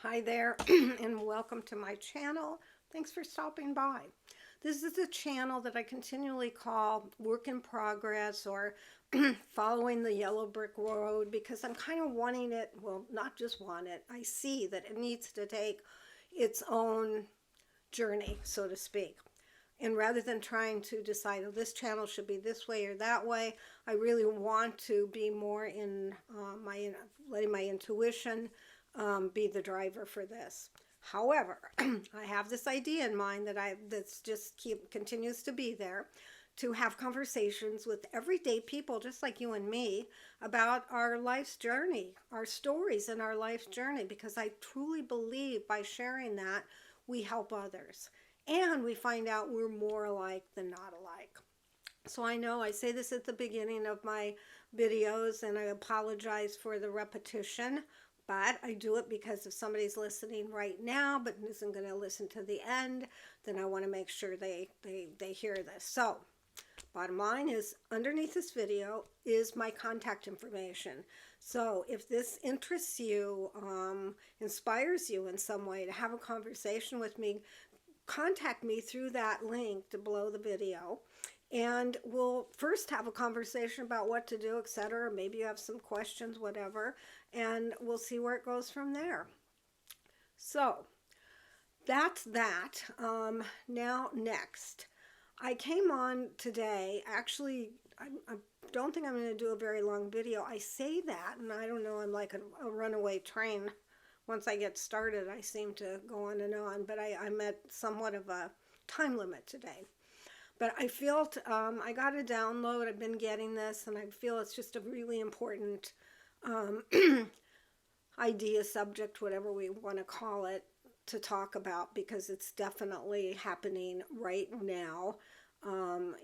Hi there, and welcome to my channel. Thanks for stopping by. This is a channel that I continually call Work in Progress or Following the Yellow Brick Road because I'm kind of wanting it, well, not just want it, I see that it needs to take its own journey, so to speak. And rather than trying to decide, oh, this channel should be this way or that way, I really want to be more in letting my intuition be the driver for this. However, I have this idea in mind that's just continues to be there, to have conversations with everyday people just like you and me about our life's journey, our stories in our life's journey, because I truly believe by sharing that we help others and we find out we're more alike than not alike. So I know I say this at the beginning of my videos and I apologize for the repetition, but I do it because if somebody's listening right now but isn't going to listen to the end, then I want to make sure they hear this. So bottom line is, underneath this video is my contact information. So if this interests you, inspires you in some way to have a conversation with me, contact me through that link to below the video, and we'll first have a conversation about what to do, etc. Maybe you have some questions, whatever, and we'll see where it goes from there. So that's that. Now next, I came on today. Actually, I don't think I'm going to do a very long video. I say that, and I don't know. I'm like a runaway train. Once I get started, I seem to go on and on. But I'm at somewhat of a time limit today. But I felt I got a download. I've been getting this, and I feel it's just a really important um, idea, subject, whatever we want to call it, to talk about because it's definitely happening right now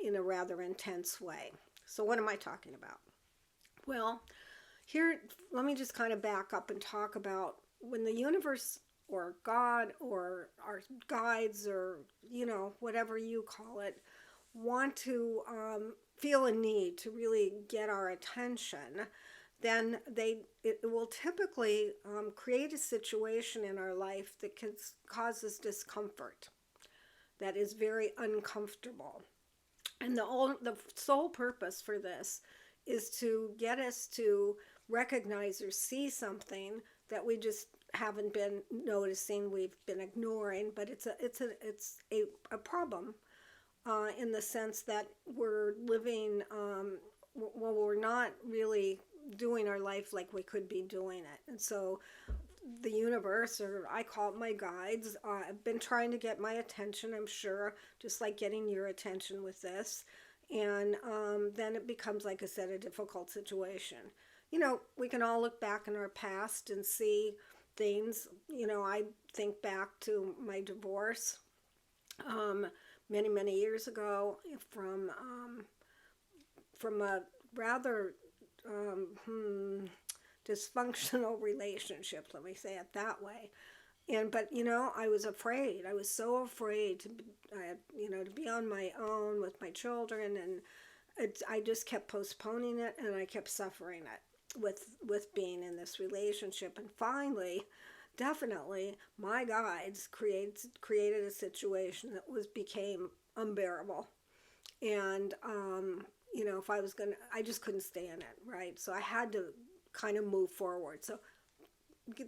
in a rather intense way. So, what am I talking about? Well, here, let me just kind of back up and talk about when the universe or God or our guides or, whatever you call it, want to feel a need to really get our attention, then it will typically create a situation in our life that causes discomfort, that is very uncomfortable. And the sole purpose for this is to get us to recognize or see something that we just haven't been noticing, we've been ignoring, but it's a problem in the sense that we're living, well, we're not really doing our life like we could be doing it. And so the universe, or I call it my guides, have been trying to get my attention, I'm sure, just like getting your attention with this. And then it becomes, like I said, a difficult situation. We can all look back in our past and see things. I think back to my divorce many, many years ago from a rather dysfunctional relationship, let me say it that way. But I was afraid. I was so afraid to be on my own with my children, and I just kept postponing it, and I kept suffering it with being in this relationship. And finally, definitely, my guides created a situation that became unbearable. And if I was gonna, I just couldn't stay in it, right? So I had to kind of move forward. So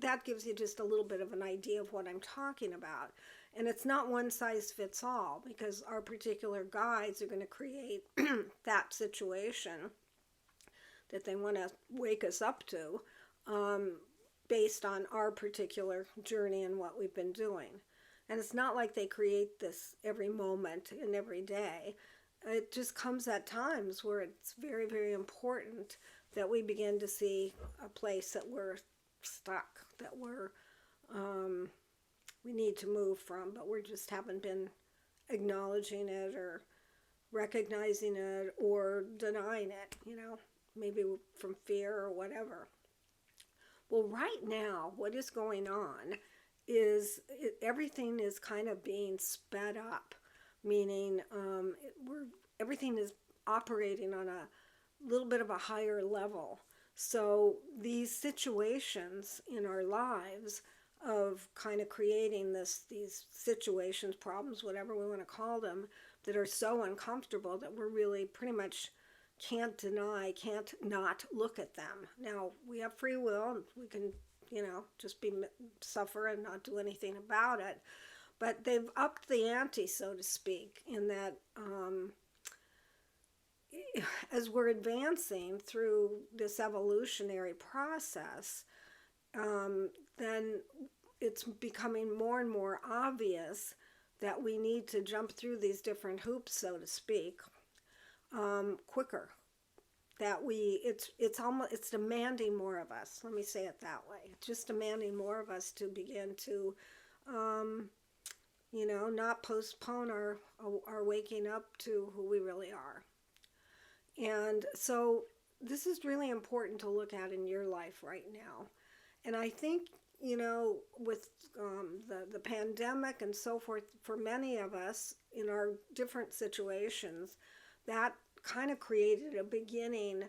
that gives you just a little bit of an idea of what I'm talking about. And it's not one size fits all, because our particular guides are going to create that situation that they want to wake us up to, based on our particular journey and what we've been doing. And it's not like they create this every moment and every day. It just comes at times where it's very, very important that we begin to see a place that we're stuck, that we need to move from, but we just haven't been acknowledging it or recognizing it or denying it, maybe from fear or whatever. Well, right now, what is going on is everything is kind of being sped up, meaning everything is operating on a little bit of a higher level. So these situations in our lives of kind of creating these situations, problems, whatever we want to call them, that are so uncomfortable that we're really pretty much can't deny, can't not look at them. Now, we have free will, and we can, just suffer and not do anything about it. But they've upped the ante, so to speak, in that as we're advancing through this evolutionary process, then it's becoming more and more obvious that we need to jump through these different hoops, so to speak, quicker. That it's demanding more of us. Let me say it that way. It's just demanding more of us to begin to, not postpone our waking up to who we really are. And so this is really important to look at in your life right now. And I think, with the pandemic and so forth, for many of us in our different situations, that kind of created a beginning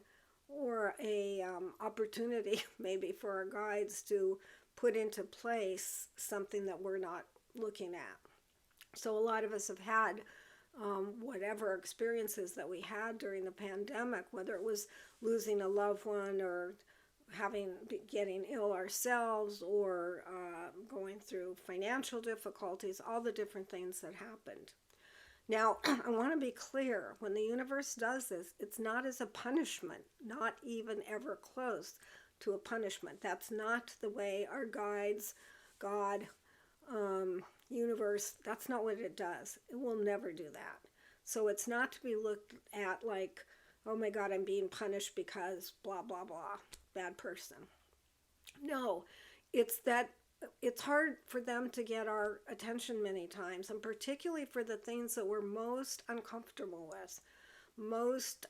or a opportunity maybe for our guides to put into place something that we're not looking at. So a lot of us have had whatever experiences that we had during the pandemic, whether it was losing a loved one or getting ill ourselves or going through financial difficulties, all the different things that happened. Now, I want to be clear, when the universe does this, it's not as a punishment, not even ever close to a punishment. That's not the way our guides, God, universe, that's not what it does. It will never do that. So it's not to be looked at like, oh my God, I'm being punished because blah, blah, blah, bad person. No, it's that it's hard for them to get our attention many times, and particularly for the things that we're most uncomfortable with, most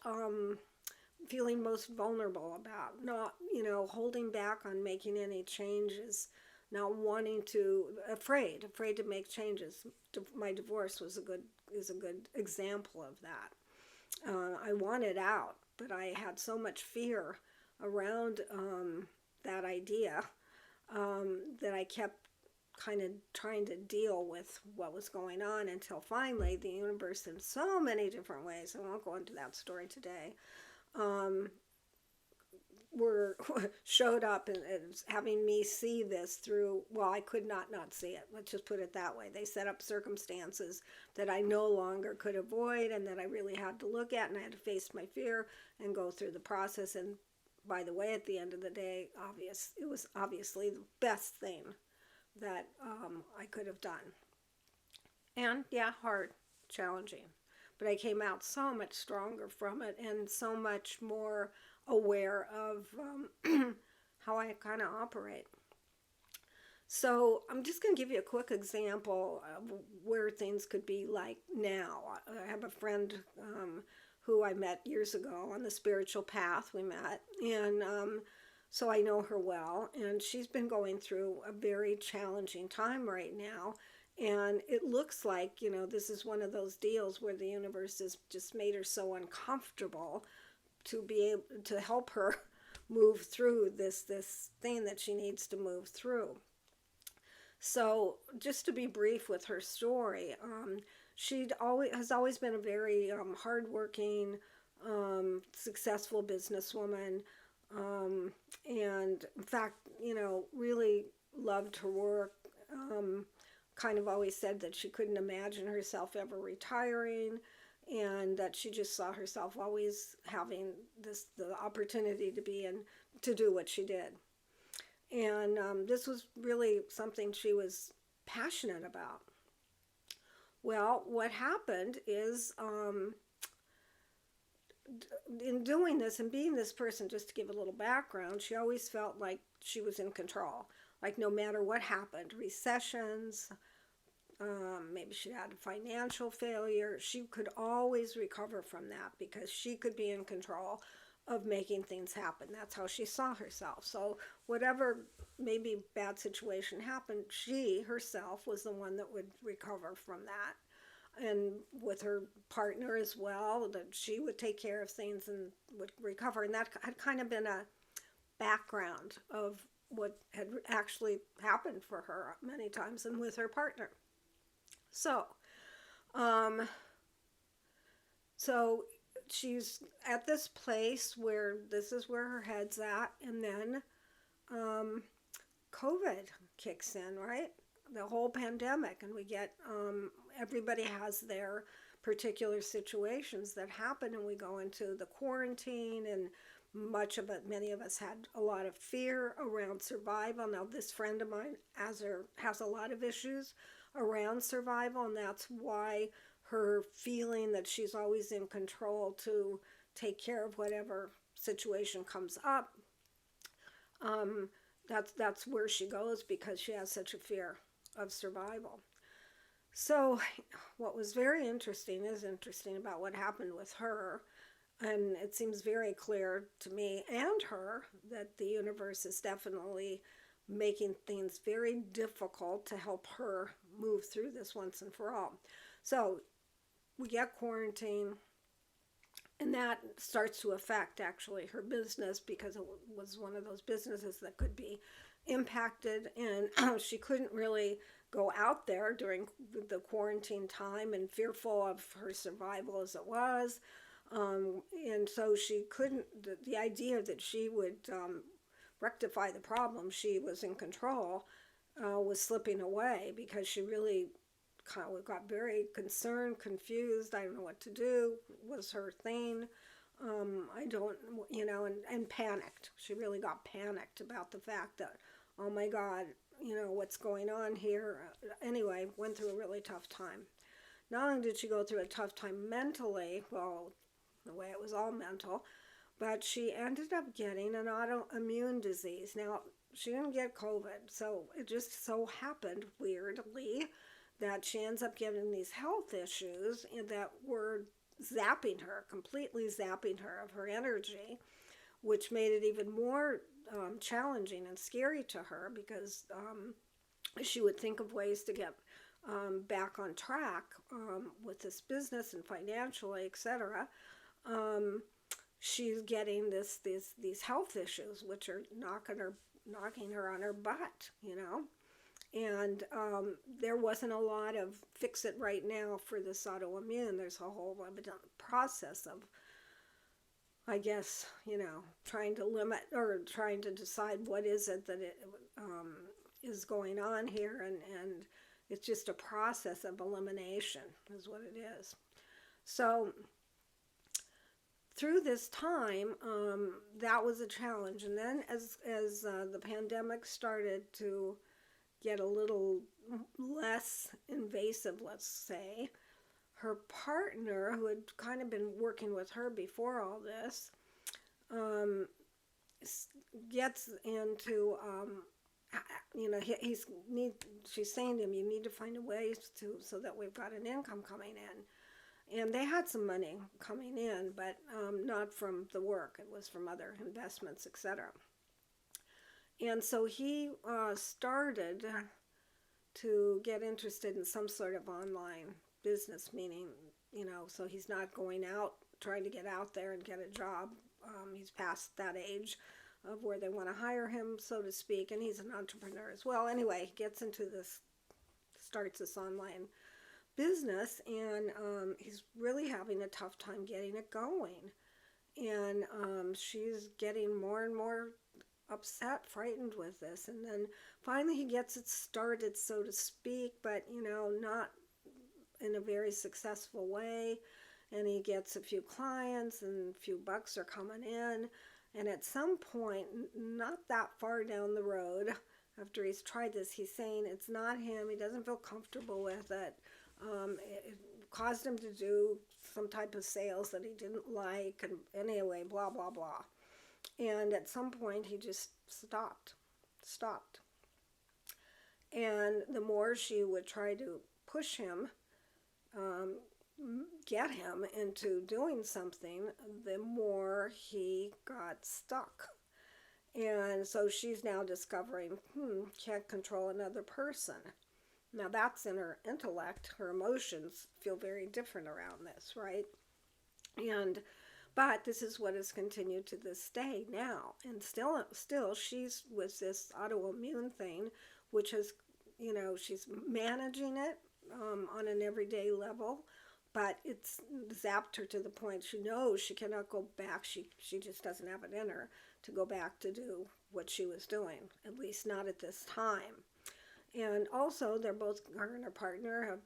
feeling most vulnerable about, not, holding back on making any changes, not wanting to, afraid to make changes. My divorce is a good example of that. I wanted out, but I had so much fear around that idea that I kept kind of trying to deal with what was going on until finally the universe, in so many different ways, I won't go into that story today, showed up and having me see this through, well, I could not see it. Let's just put it that way. They set up circumstances that I no longer could avoid and that I really had to look at, and I had to face my fear and go through the process. And by the way, at the end of the day, it was obviously the best thing that I could have done. And yeah, hard, challenging. But I came out so much stronger from it and so much more aware of how I kind of operate. So I'm just going to give you a quick example of where things could be like now. I have a friend who I met years ago on the spiritual path. We met, and so I know her well, and she's been going through a very challenging time right now. And it looks like, this is one of those deals where the universe has just made her so uncomfortable to be able to help her move through this thing that she needs to move through. So just to be brief with her story, she has always been a very hardworking, successful businesswoman, and in fact, really loved her work. Kind of always said that she couldn't imagine herself ever retiring, and that she just saw herself always having the opportunity to do what she did. And this was really something she was passionate about. Well, what happened is, in doing this and being this person, just to give a little background, she always felt like she was in control. Like no matter what happened, recessions, maybe she had a financial failure, she could always recover from that because she could be in control of making things happen. That's how she saw herself. So whatever maybe bad situation happened, she herself was the one that would recover from that. And with her partner as well, that she would take care of things and would recover. And that had kind of been a background of what had actually happened for her many times and with her partner. So, um, so she's at this place where this is where her head's at, and then um, COVID kicks in, right? The whole pandemic, and we get everybody has their particular situations that happen, and we go into the quarantine, and much of it, many of us had a lot of fear around survival. Now, this friend of mine has a lot of issues around survival, and that's why her feeling that she's always in control to take care of whatever situation comes up. Um, that's where she goes because she has such a fear of survival. So, what was very interesting about what happened with her, and it seems very clear to me and her that the universe is definitely making things very difficult to help her move through this once and for all. So, we get quarantine, and that starts to affect actually her business because it was one of those businesses that could be impacted, and she couldn't really go out there during the quarantine time, and fearful of her survival as it was. And so she couldn't, the idea that she would rectify the problem, she was in control, was slipping away because she really kind of got very concerned, confused. I don't know what to do, was her thing. I don't, and panicked. She really got panicked about the fact that, oh my God, what's going on here? Anyway, went through a really tough time. Not only did she go through a tough time mentally, well, the way it was all mental, but she ended up getting an autoimmune disease. Now, she didn't get COVID, so it just so happened, weirdly, that she ends up getting these health issues that were completely zapping her of her energy, which made it even more challenging and scary to her because she would think of ways to get back on track with this business and financially, etc. She's getting these health issues, which are knocking her on her butt, And there wasn't a lot of fix it right now for this autoimmune. There's a whole process of, I guess, trying to limit or trying to decide what is it that it is going on here. And it's just a process of elimination is what it is. So through this time, that was a challenge. And then as the pandemic started to get a little less invasive, let's say, her partner, who had kind of been working with her before all this, gets into, she's saying to him, you need to find a way so that we've got an income coming in. And they had some money coming in, but not from the work. It was from other investments, etc. And so he started to get interested in some sort of online business, meaning, so he's not going out, trying to get out there and get a job. He's past that age of where they want to hire him, so to speak, and he's an entrepreneur as well. Anyway, he gets into starts this online business, and he's really having a tough time getting it going. And she's getting more and more upset, frightened with this. And then finally he gets it started, so to speak, but, not in a very successful way. And he gets a few clients and a few bucks are coming in. And at some point, not that far down the road, after he's tried this, he's saying it's not him. He doesn't feel comfortable with it. It caused him to do some type of sales that he didn't like. And anyway, blah, blah, blah. And at some point, he just stopped. And the more she would try to push him, get him into doing something, the more he got stuck. And so she's now discovering, can't control another person. Now that's in her intellect. Her emotions feel very different around this, right? But this is what has continued to this day now. And still she's with this autoimmune thing, which has, she's managing it on an everyday level, but it's zapped her to the point she knows she cannot go back. She just doesn't have it in her to go back to do what she was doing, at least not at this time. And also, they're both, her and her partner have,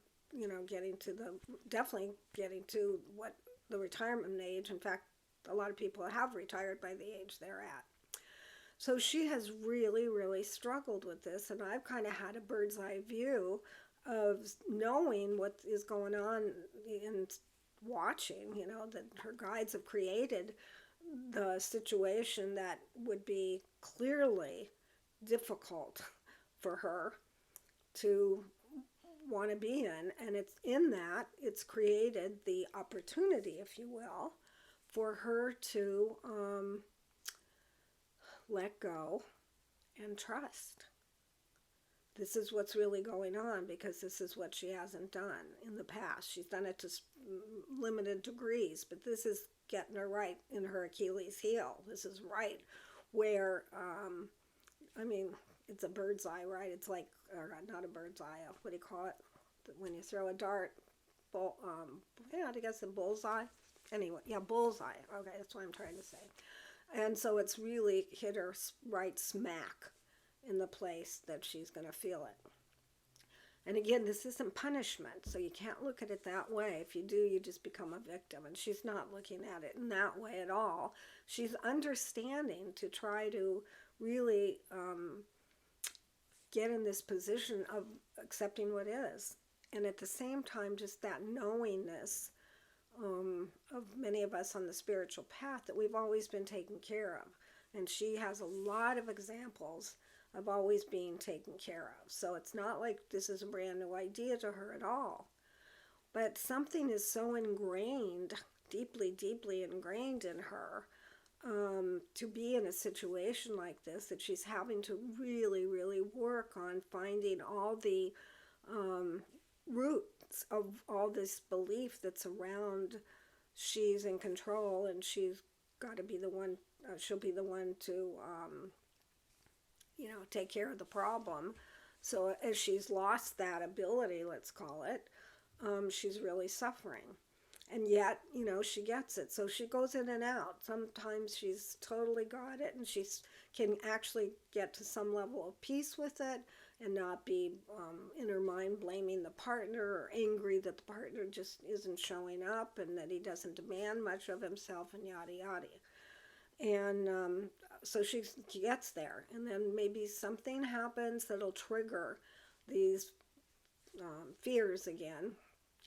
definitely getting to what the retirement age. In fact, a lot of people have retired by the age they're at. So she has really, really struggled with this, and I've kind of had a bird's eye view of knowing what is going on and watching, that her guides have created the situation that would be clearly difficult for her to want to be in. And it's in that it's created the opportunity, if you will, for her to let go and trust. This is what's really going on, because this is what she hasn't done in the past. She's done it to limited degrees, but this is getting her right in her Achilles heel. This is right where, it's a bird's eye, right? It's like, or not a bird's eye, what do you call it? When you throw a dart, I guess a bullseye. Anyway, yeah, bullseye. Okay, that's what I'm trying to say. And so it's really hit her right smack in the place that she's going to feel it. And again, this isn't punishment, so you can't look at it that way. If you do, you just become a victim. And she's not looking at it in that way at all. She's understanding to try to really get in this position of accepting what is. And at the same time, just that knowingness of many of us on the spiritual path that we've always been taken care of. And she has a lot of examples of always being taken care of. So it's not like this is a brand new idea to her at all. But something is so ingrained, deeply, deeply ingrained in her, to be in a situation like this, that she's having to really, really work on finding all the roots of all this belief that's around she's in control and she's got to be the one, she'll be the one to, take care of the problem. So as she's lost that ability, let's call it, she's really suffering. And yet, she gets it. So she goes in and out. Sometimes she's totally got it and she can actually get to some level of peace with it and not be in her mind blaming the partner or angry that the partner just isn't showing up and that he doesn't demand much of himself and yada yada. And so she gets there. And then maybe something happens that'll trigger these fears again.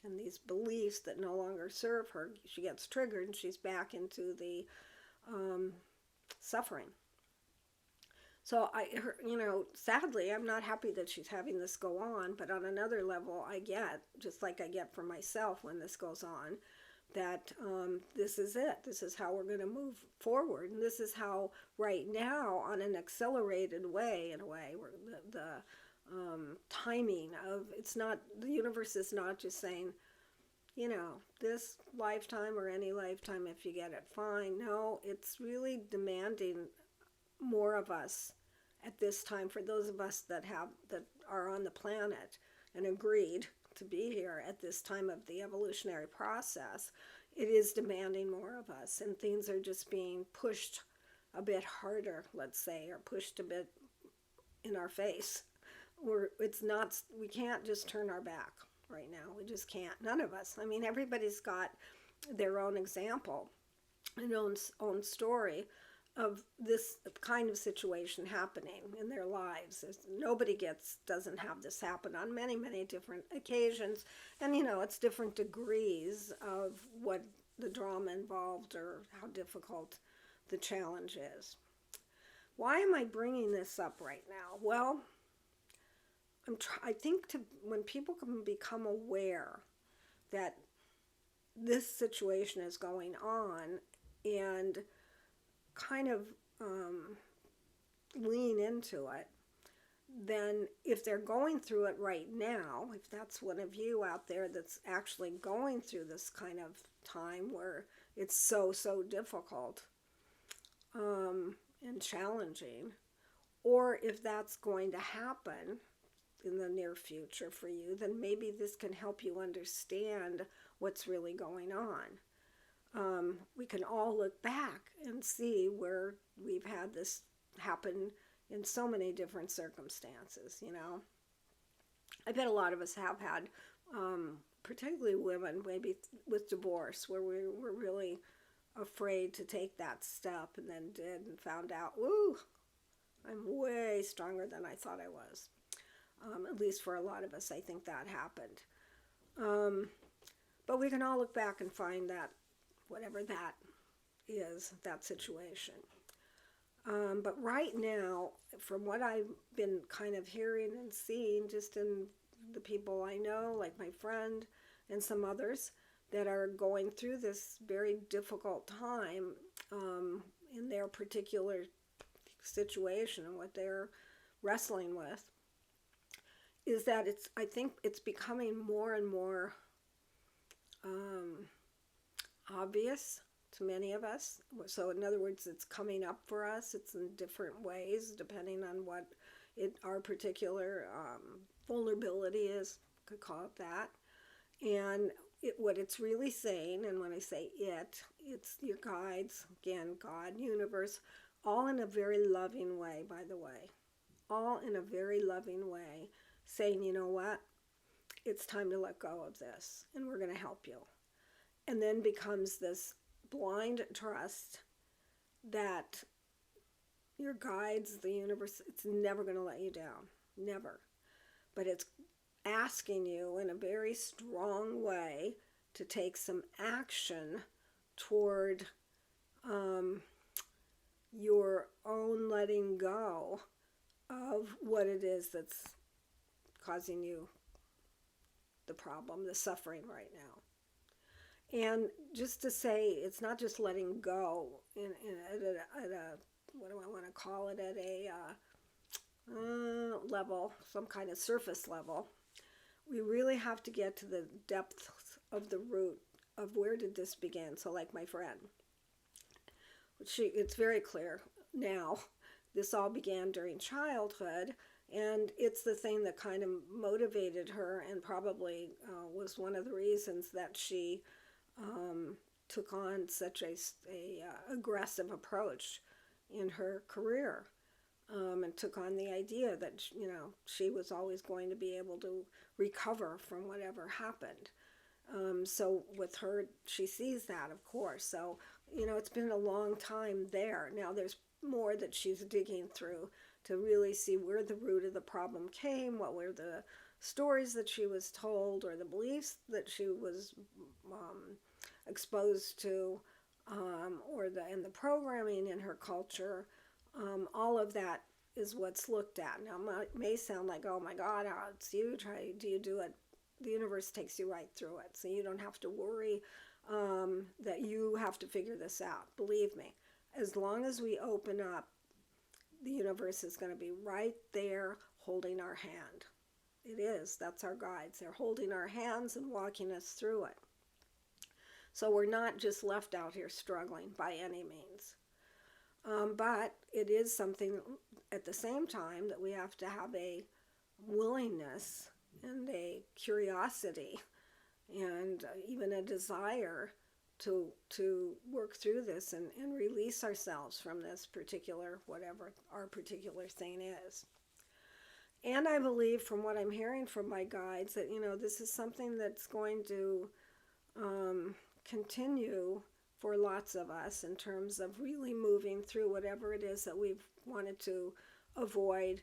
And these beliefs that no longer serve her, she gets triggered and she's back into the suffering. So sadly, I'm not happy that she's having this go on, but on another level, I get, just like I get for myself when this goes on, that this is it. This is how we're going to move forward. And this is how right now, on an accelerated way, in a way, where the timing of, it's not, the universe is not just saying, this lifetime or any lifetime, if you get it, fine. No, it's really demanding more of us at this time, for those of us that are on the planet and agreed to be here at this time of the evolutionary process. It is demanding more of us, and things are just being pushed a bit harder, let's say, or pushed a bit in our face. We can't just turn our back right now. We just can't. None of us. I mean, everybody's got their own example and own story of this kind of situation happening in their lives. Nobody doesn't have this happen on many, many different occasions. And, it's different degrees of what the drama involved or how difficult the challenge is. Why am I bringing this up right now? Well, I think when people can become aware that this situation is going on and kind of lean into it, then if they're going through it right now, if that's one of you out there that's actually going through this kind of time where it's so, so difficult and challenging, or if that's going to happen in the near future for you, then maybe this can help you understand what's really going on. We can all look back and see where we've had this happen in so many different circumstances, you know. I bet a lot of us have had, particularly women, maybe with divorce, where we were really afraid to take that step and then did and found out, woo, I'm way stronger than I thought I was. At least for a lot of us, I think that happened. But we can all look back and find that whatever that is, that situation. But right now, from what I've been kind of hearing and seeing just in the people I know, like my friend and some others that are going through this very difficult time in their particular situation and what they're wrestling with, is that I think it's becoming more and more obvious to many of us. So in other words, it's coming up for us. It's in different ways depending on what our particular vulnerability is, could call it that. And what it's really saying, and when I say it's your guides, again, God, universe, all in a very loving way, by the way. All in a very loving way, saying, you know what? It's time to let go of this, and we're going to help you. And then becomes this blind trust that your guides, the universe, it's never going to let you down. Never. But it's asking you in a very strong way to take some action toward your own letting go of what it is that's causing you the problem, the suffering right now. And just to say, it's not just letting go at a what do I want to call it, at a level, some kind of surface level. We really have to get to the depth of the root of where did this begin. So like my friend, it's very clear now, this all began during childhood, and it's the thing that kind of motivated her and probably was one of the reasons that she took on such a aggressive approach in her career, and took on the idea that, you know, she was always going to be able to recover from whatever happened. So with her, she sees that, of course. So, you know, it's been a long time there. Now there's more that she's digging through to really see where the root of the problem came, what were the stories that she was told, or the beliefs that she was exposed to, or and the programming in her culture. All of that is what's looked at. Now, it may sound like, oh my God, it's huge. How do you do it? The universe takes you right through it. So you don't have to worry that you have to figure this out. Believe me, as long as we open up, the universe is going to be right there holding our hand. It is. That's our guides. They're holding our hands and walking us through it. So we're not just left out here struggling by any means. But it is something at the same time that we have to have a willingness and a curiosity and even a desire to work through this and release ourselves from this particular, whatever our particular thing is. And I believe, from what I'm hearing from my guides, that, you know, this is something that's going to continue for lots of us in terms of really moving through whatever it is that we've wanted to avoid,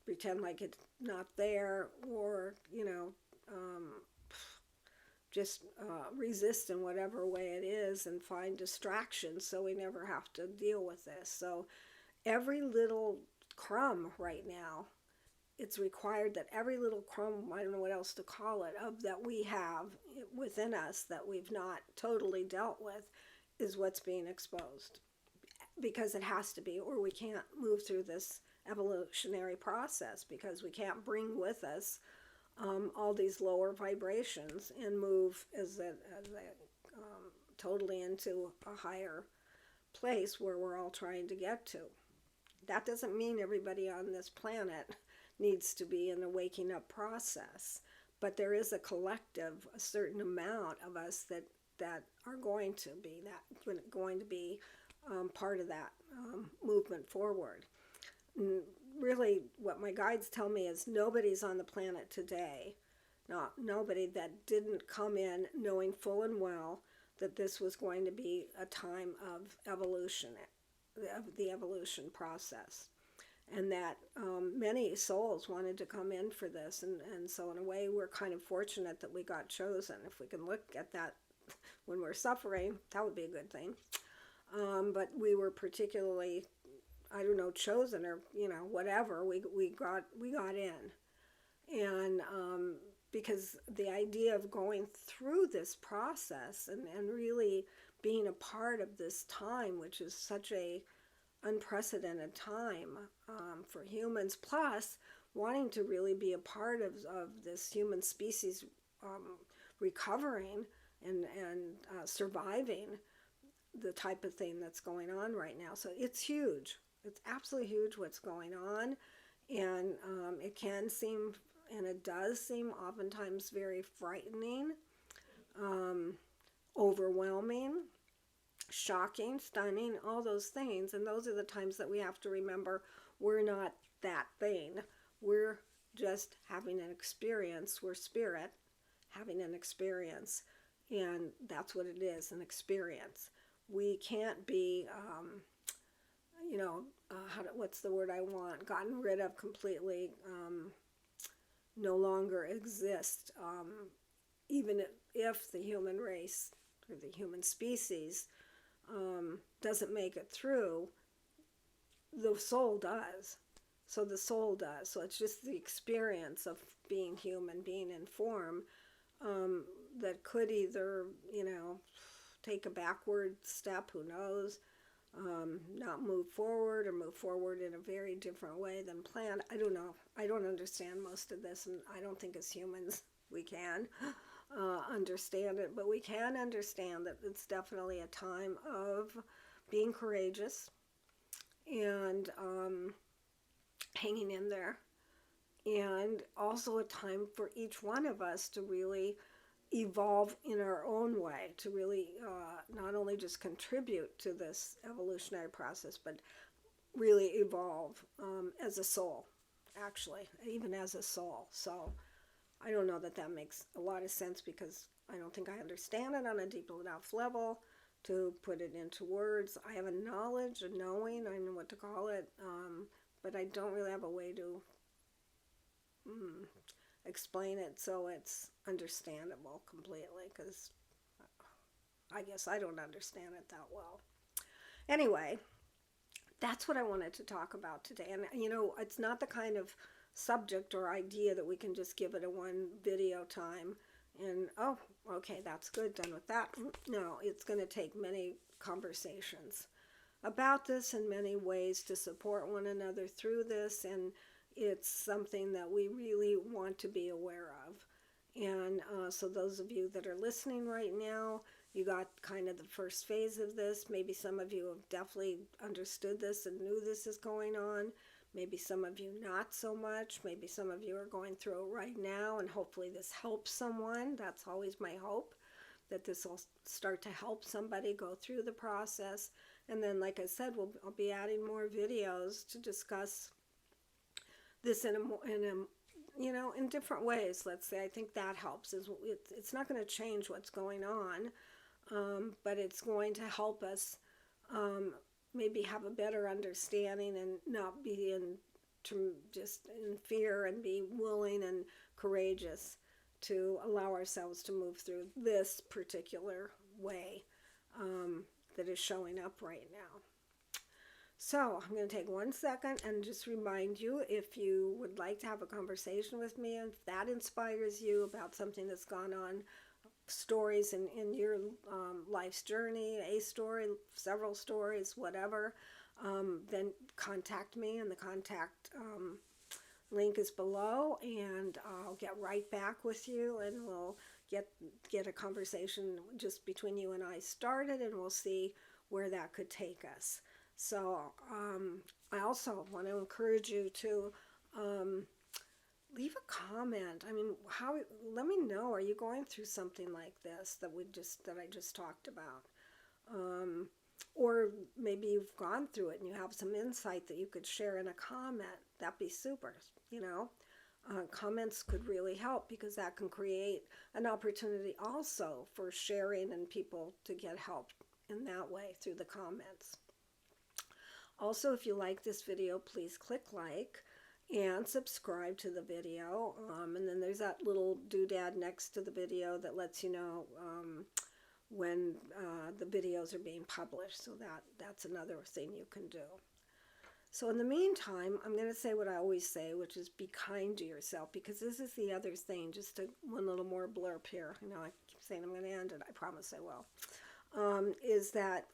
pretend like it's not there, or, you know, just resist in whatever way it is and find distractions so we never have to deal with this. So every little crumb right now, it's required that every little crumb, I don't know what else to call it, of that we have within us that we've not totally dealt with, is what's being exposed. Because it has to be, or we can't move through this evolutionary process, because we can't bring with us all these lower vibrations and move as a totally into a higher place where we're all trying to get to. That doesn't mean everybody on this planet needs to be in a waking up process, but there is a collective, a certain amount of us that are going to be part of that movement forward. And really, what my guides tell me is nobody's on the planet today, nobody that didn't come in knowing full and well that this was going to be a time of evolution, of the evolution process, and that many souls wanted to come in for this, and so in a way we're kind of fortunate that we got chosen. If we can look at that when we're suffering, that would be a good thing. But we were particularly, I don't know, chosen, or whatever. We got in, and because the idea of going through this process and really being a part of this time, which is such a unprecedented time for humans, plus wanting to really be a part of this human species recovering and surviving the type of thing that's going on right now. So it's huge. It's absolutely huge what's going on, and it can seem, and it does seem oftentimes very frightening, overwhelming, shocking, stunning, all those things. And those are the times that we have to remember we're not that thing. We're just having an experience. We're spirit having an experience, and that's what it is, an experience. We can't be, what's the word I want? Gotten rid of completely, no longer exist. Even if the human race or the human species doesn't make it through, the soul does. So the soul does. So it's just the experience of being human, being in form, that could either, take a backward step, who knows, not move forward, or move forward in a very different way than planned. I don't know. I don't understand most of this, and I don't think as humans we can understand it, but we can understand that it's definitely a time of being courageous and hanging in there, and also a time for each one of us to really evolve in our own way, to really not only just contribute to this evolutionary process, but really evolve as a soul, actually, even as a soul. So I don't know that makes a lot of sense, because I don't think I understand it on a deep enough level to put it into words. I have a knowledge, a knowing, I know what to call it, but I don't really have a way to explain it so it's understandable completely, because I guess I don't understand it that well. Anyway, that's what I wanted to talk about today. And it's not the kind of subject or idea that we can just give it a one video time and, oh, okay, that's good, done with that. No, it's going to take many conversations about this, and many ways to support one another through this, and it's something that we really want to be aware of. And so those of you that are listening right now, you got kind of the first phase of this. Maybe some of you have definitely understood this and knew this is going on. Maybe some of you not so much. Maybe some of you are going through it right now, and hopefully this helps someone. That's always my hope, that this will start to help somebody go through the process. And then, like I said, I'll be adding more videos to discuss this in different ways. Let's say, I think that helps. It's not going to change what's going on, but it's going to help us maybe have a better understanding, and not be just in fear, and be willing and courageous to allow ourselves to move through this particular way that is showing up right now. So I'm going to take 1 second and just remind you, if you would like to have a conversation with me, if that inspires you about something that's gone on, stories in your life's journey, a story, several stories, whatever, then contact me in the contact Link is below, and I'll get right back with you, and we'll get a conversation just between you and I started, and we'll see where that could take us. So I also want to encourage you to leave a comment. I mean, let me know, are you going through something like this that I just talked about? Or maybe you've gone through it and you have some insight that you could share in a comment. That'd be super, you know. Comments could really help, because that can create an opportunity also for sharing and people to get help in that way through the comments. Also, if you like this video, please click like and subscribe to the video. And then there's that little doodad next to the video that lets you know when the videos are being published. So that's another thing you can do. So in the meantime, I'm going to say what I always say, which is be kind to yourself, because this is the other thing. Just one little more blurb here. You know, I keep saying I'm going to end it. I promise I will. Is that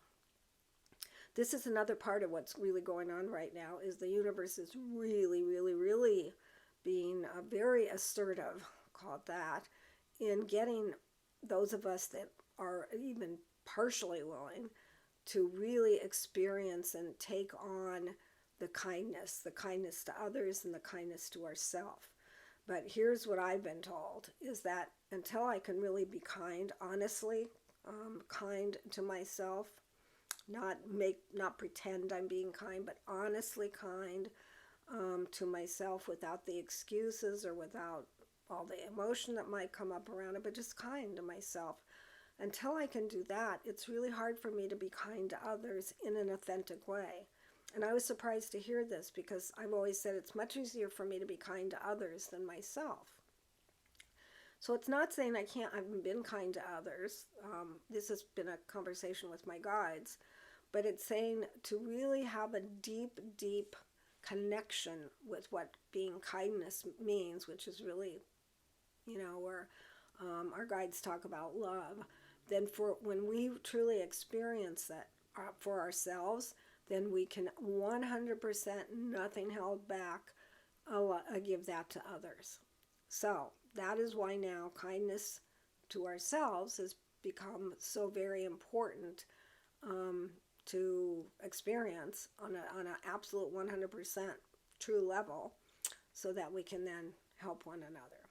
this is another part of what's really going on right now, is the universe is really, really, really being very assertive, called that, in getting those of us that are even partially willing to really experience and take on the kindness to others and the kindness to ourselves. But here's what I've been told, is that until I can really be kind, honestly, kind to myself, not pretend I'm being kind, but honestly kind to myself, without the excuses or without all the emotion that might come up around it, but just kind to myself. Until I can do that, it's really hard for me to be kind to others in an authentic way. And I was surprised to hear this, because I've always said it's much easier for me to be kind to others than myself. So it's not saying I haven't been kind to others. This has been a conversation with my guides. But it's saying to really have a deep, deep connection with what being kindness means, which is really, you know, where our guides talk about love. Then when we truly experience that for ourselves, then we can 100%, nothing held back, give that to others. So that is why now kindness to ourselves has become so very important to experience on an absolute 100% true level, so that we can then help one another.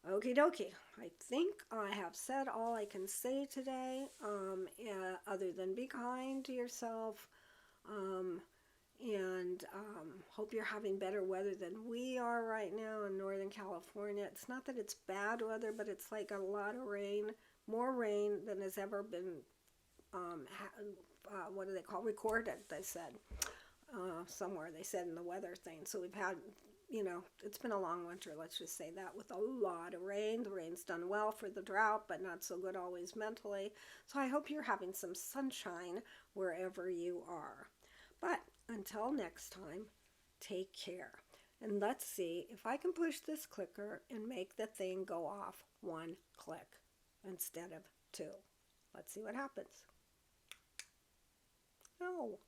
Okie dokie. I think I have said all I can say today, other than be kind to yourself, and hope you're having better weather than we are right now in Northern California. It's not that it's bad weather, but it's like a lot of rain, more rain than has ever been, what do they call, recorded, they said. Somewhere they said in the weather thing. So we've had, you know, it's been a long winter, let's just say that, with a lot of rain. The rain's done well for the drought, but not so good always mentally. So I hope you're having some sunshine wherever you are. But until next time, take care. And let's see if I can push this clicker and make the thing go off one click instead of two. Let's see what happens. No.